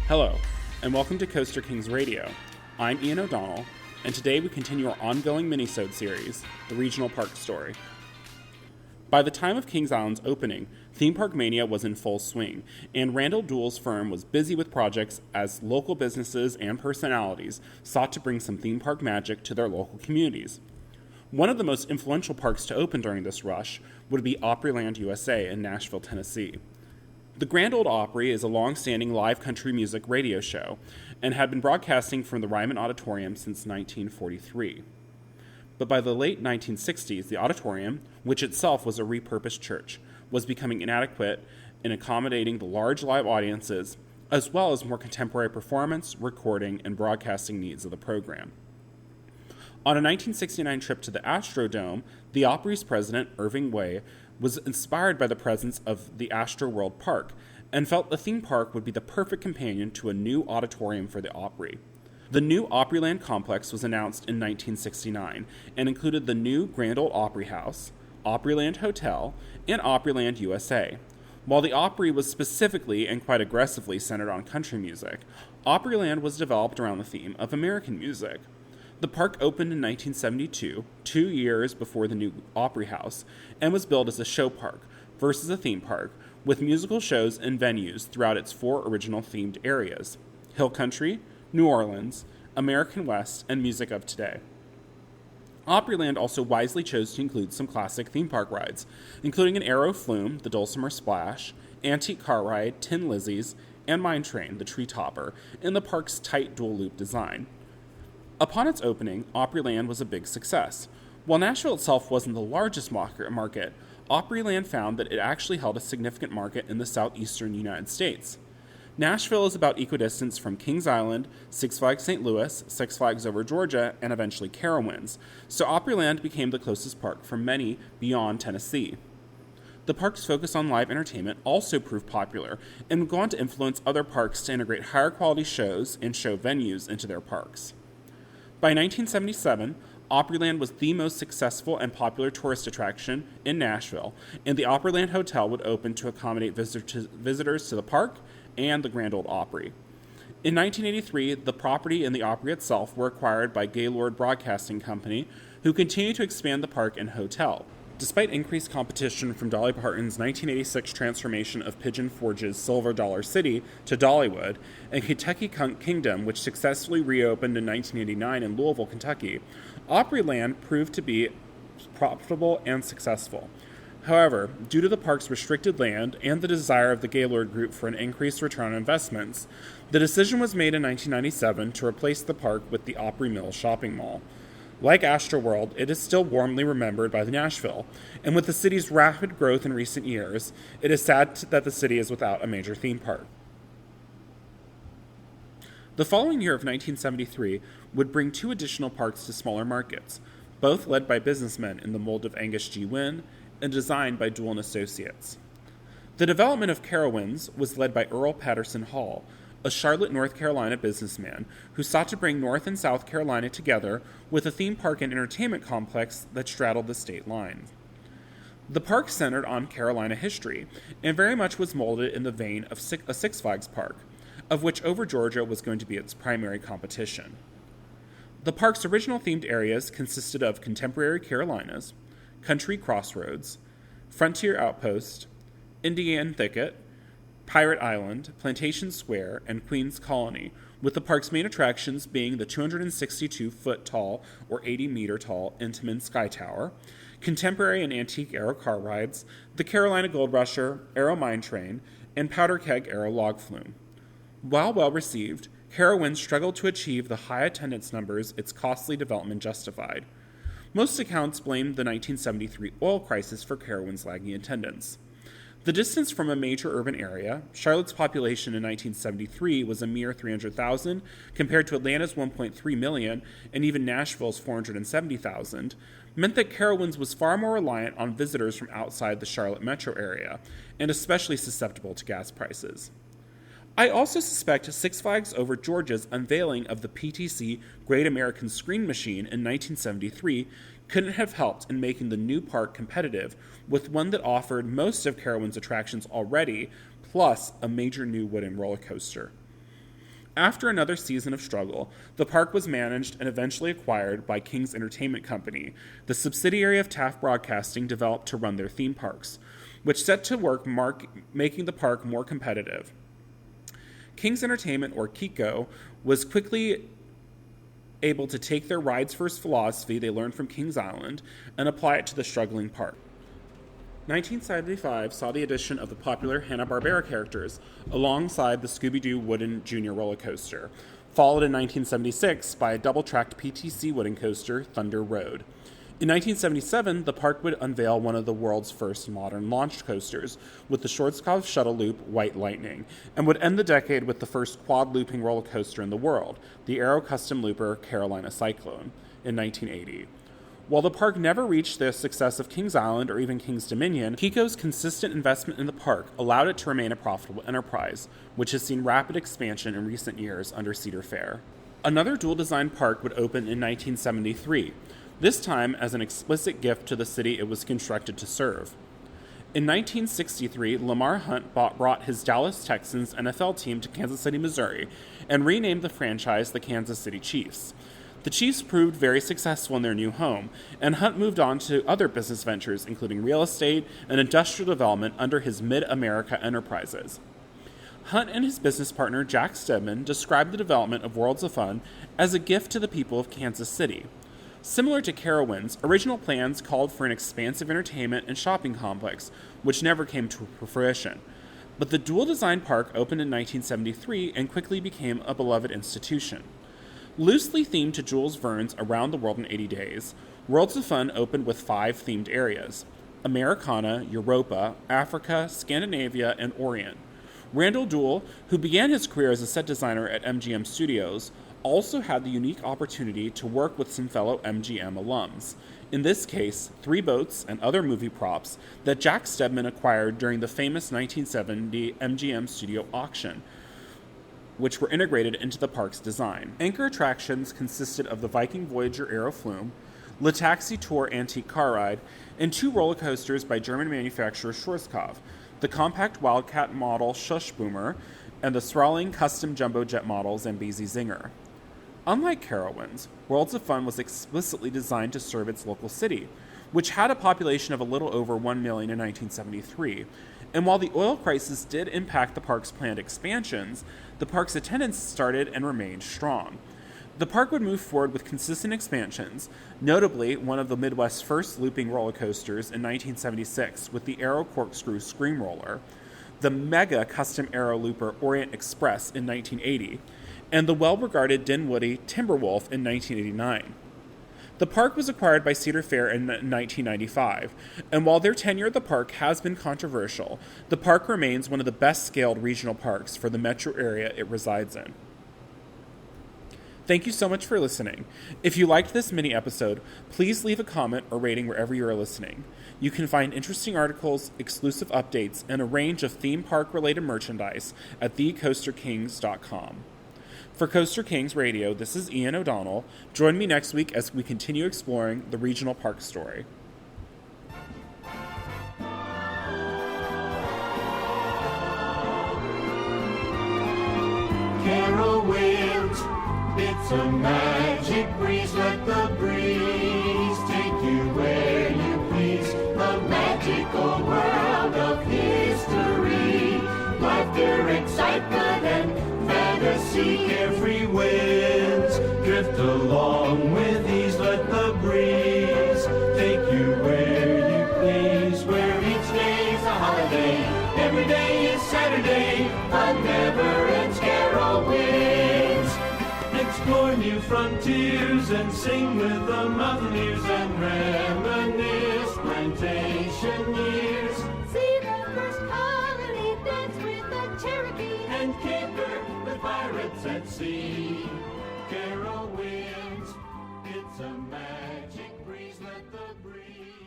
Hello, and welcome to Coaster Kings Radio. I'm Ian O'Donnell, and today we continue our ongoing Minisode series, The Regional Park Story. By the time of Kings Island's opening, theme park mania was in full swing, and Randall Duell's firm was busy with projects as local businesses and personalities sought to bring some theme park magic to their local communities. One of the most influential parks to open during this rush would be Opryland USA in Nashville, Tennessee. The Grand Ole Opry is a long-standing live country music radio show and had been broadcasting from the Ryman Auditorium since 1943. But by the late 1960s, the auditorium, which itself was a repurposed church, was becoming inadequate in accommodating the large live audiences, as well as more contemporary performance, recording, and broadcasting needs of the program. On a 1969 trip to the Astrodome, the Opry's president, Irving Way, was inspired by the presence of the Astroworld Park and felt the theme park would be the perfect companion to a new auditorium for the Opry. The new Opryland complex was announced in 1969 and included the new Grand Ole Opry House, Opryland Hotel, and Opryland USA. While the Opry was specifically and quite aggressively centered on country music, Opryland was developed around the theme of American music. The park opened in 1972, 2 years before the new Opry House, and was billed as a show park versus a theme park, with musical shows and venues throughout its 4 original themed areas: Hill Country, New Orleans, American West, and Music of Today. Opryland also wisely chose to include some classic theme park rides, including an Aero Flume, the Dulcimer Splash, Antique Car Ride, Tin Lizzies, and Mine Train, the Tree Topper, in the park's tight dual-loop design. Upon its opening, Opryland was a big success. While Nashville itself wasn't the largest market, Opryland found that it actually held a significant market in the southeastern United States. Nashville is about equidistance from Kings Island, Six Flags St. Louis, Six Flags Over Georgia, and eventually Carowinds, so Opryland became the closest park for many beyond Tennessee. The park's focus on live entertainment also proved popular and would go on to influence other parks to integrate higher quality shows and show venues into their parks. By 1977, Opryland was the most successful and popular tourist attraction in Nashville, and the Opryland Hotel would open to accommodate visitors to the park and the Grand Ole Opry. In 1983, the property and the Opry itself were acquired by Gaylord Broadcasting Company, who continued to expand the park and hotel. Despite increased competition from Dolly Parton's 1986 transformation of Pigeon Forge's Silver Dollar City to Dollywood, and Kentucky Kingdom, which successfully reopened in 1989 in Louisville, Kentucky, Opryland proved to be profitable and successful. However, due to the park's restricted land and the desire of the Gaylord Group for an increased return on investments, the decision was made in 1997 to replace the park with the Opry Mill shopping mall. Like Astroworld, it is still warmly remembered by the Nashville, and with the city's rapid growth in recent years, it is sad that the city is without a major theme park. The following year of 1973 would bring 2 additional parks to smaller markets, both led by businessmen in the mold of Angus G. Wynn and designed by Duell and Associates. The development of Carowinds was led by Earl Patterson Hall, a Charlotte, North Carolina businessman who sought to bring North and South Carolina together with a theme park and entertainment complex that straddled the state line. The park centered on Carolina history and very much was molded in the vein of a Six Flags park, of which Over Georgia was going to be its primary competition. The park's original themed areas consisted of Contemporary Carolinas, Country Crossroads, Frontier Outpost, Indian Thicket, Pirate Island, Plantation Square, and Queens Colony, with the park's main attractions being the 262-foot tall or 80-meter tall Intamin Sky Tower, contemporary and antique Aero car rides, the Carolina Gold Rusher, Aero Mine Train, and Powder Keg Aero Log Flume. While well received, Carowinds struggled to achieve the high attendance numbers its costly development justified. Most accounts blamed the 1973 oil crisis for Carowinds' lagging attendance. The distance from a major urban area, Charlotte's population in 1973 was a mere 300,000 compared to Atlanta's 1.3 million and even Nashville's 470,000, meant that Carowinds was far more reliant on visitors from outside the Charlotte metro area, and especially susceptible to gas prices. I also suspect Six Flags Over Georgia's unveiling of the PTC Great American Screen Machine in 1973 couldn't have helped in making the new park competitive with one that offered most of Carowinds' attractions already, plus a major new wooden roller coaster. After another season of struggle, the park was managed and eventually acquired by King's Entertainment Company, the subsidiary of Taft Broadcasting developed to run their theme parks, which set to work making the park more competitive. King's Entertainment, or Kiko, was quickly able to take their rides first philosophy they learned from Kings Island and apply it to the struggling park. 1975 saw the addition of the popular Hanna-Barbera characters alongside the Scooby-Doo wooden junior roller coaster, followed in 1976 by a double-tracked PTC wooden coaster, Thunder Road. In 1977, the park would unveil one of the world's first modern launch coasters with the Schwarzkopf shuttle loop, White Lightning, and would end the decade with the first quad-looping roller coaster in the world, the Aero Custom Looper Carolina Cyclone, in 1980. While the park never reached the success of Kings Island or even Kings Dominion, Kiko's consistent investment in the park allowed it to remain a profitable enterprise, which has seen rapid expansion in recent years under Cedar Fair. Another dual-design park would open in 1973, this time as an explicit gift to the city it was constructed to serve. In 1963, Lamar Hunt brought his Dallas Texans NFL team to Kansas City, Missouri, and renamed the franchise the Kansas City Chiefs. The Chiefs proved very successful in their new home, and Hunt moved on to other business ventures, including real estate and industrial development under his Mid-America Enterprises. Hunt and his business partner, Jack Stedman, described the development of Worlds of Fun as a gift to the people of Kansas City. Similar to Carowinds, original plans called for an expansive entertainment and shopping complex, which never came to fruition. But the dual-design park opened in 1973 and quickly became a beloved institution. Loosely themed to Jules Verne's Around the World in 80 Days, Worlds of Fun opened with 5 themed areas: Americana, Europa, Africa, Scandinavia, and Orient. Randall Duell, who began his career as a set designer at MGM Studios, also had the unique opportunity to work with some fellow MGM alums. In this case, 3 boats and other movie props that Jack Stedman acquired during the famous 1970 MGM Studio auction, which were integrated into the park's design. Anchor attractions consisted of the Viking Voyager Aero Flume, Le Taxi Tour Antique Car Ride, and 2 roller coasters by German manufacturer Schwarzkopf, the compact Wildcat model Schussboomer, and the sprawling custom jumbo jet model Zambezi Zinger. Unlike Carowinds, Worlds of Fun was explicitly designed to serve its local city, which had a population of a little over 1 million in 1973, and while the oil crisis did impact the park's planned expansions, the park's attendance started and remained strong. The park would move forward with consistent expansions, notably one of the Midwest's first looping roller coasters in 1976 with the Aero Corkscrew Scream Roller, the mega custom Aero Looper Orient Express in 1980, and the well-regarded Dinwoody Timberwolf in 1989. The park was acquired by Cedar Fair in 1995, and while their tenure at the park has been controversial, the park remains one of the best-scaled regional parks for the metro area it resides in. Thank you so much for listening. If you liked this mini-episode, please leave a comment or rating wherever you are listening. You can find interesting articles, exclusive updates, and a range of theme park-related merchandise at thecoasterkings.com. For Coaster Kings Radio, this is Ian O'Donnell. Join me next week as we continue exploring the regional park story. Carol winds, it's a magic breeze, let the breeze take you where you please. The magical world of history, laughter, excitement, and fantasy. Carefree winds drift along with ease, let the breeze take you where you please. Where each day's a holiday, every day is Saturday, fun never ends. Carol winds, explore new frontiers and sing with the mountaineers and reminisce plantation years. See the first colony dance with the Cherokee And caper with pirates at sea. Carol winds, it's a magic breeze, let the breeze.